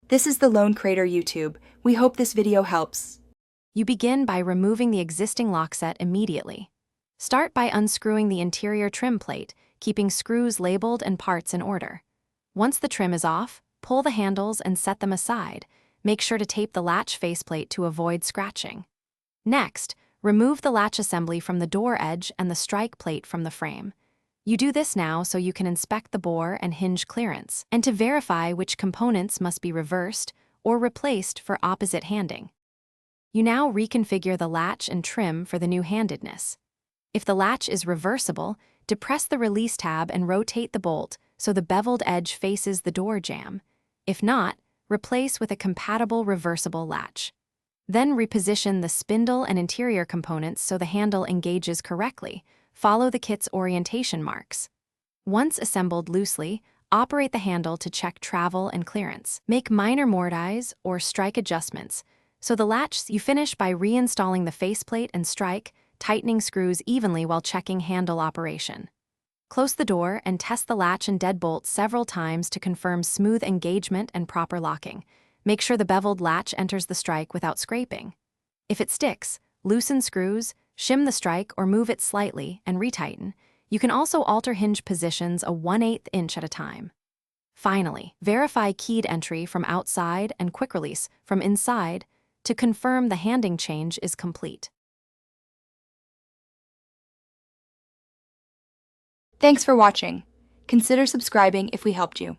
This is the Lone Crater YouTube. We hope this video helps. You begin by removing the existing lock set immediately. Start by unscrewing the interior trim plate, keeping screws labeled and parts in order. Once the trim is off, pull the handles and set them aside. Make sure to tape the latch faceplate to avoid scratching. Next, remove the latch assembly from the door edge and the strike plate from the frame. You do this now so you can inspect the bore and hinge clearance, and to verify which components must be reversed or replaced for opposite handing. You now reconfigure the latch and trim for the new handedness. If the latch is reversible, depress the release tab and rotate the bolt so the beveled edge faces the door jamb. If not, replace with a compatible reversible latch. Then reposition the spindle and interior components so the handle engages correctly. Follow the kit's orientation marks. Once assembled loosely, operate the handle to check travel and clearance. Make minor mortise or strike adjustments. So the latch, you finish by reinstalling the faceplate and strike, tightening screws evenly while checking handle operation. Close the door and test the latch and deadbolt several times to confirm smooth engagement and proper locking. Make sure the beveled latch enters the strike without scraping. If it sticks, loosen screws, shim the strike or move it slightly and retighten. You can also alter hinge positions a 1/8 inch at a time. Finally, verify keyed entry from outside and quick release from inside to confirm the handing change is complete. Thanks for watching. Consider subscribing if we helped you.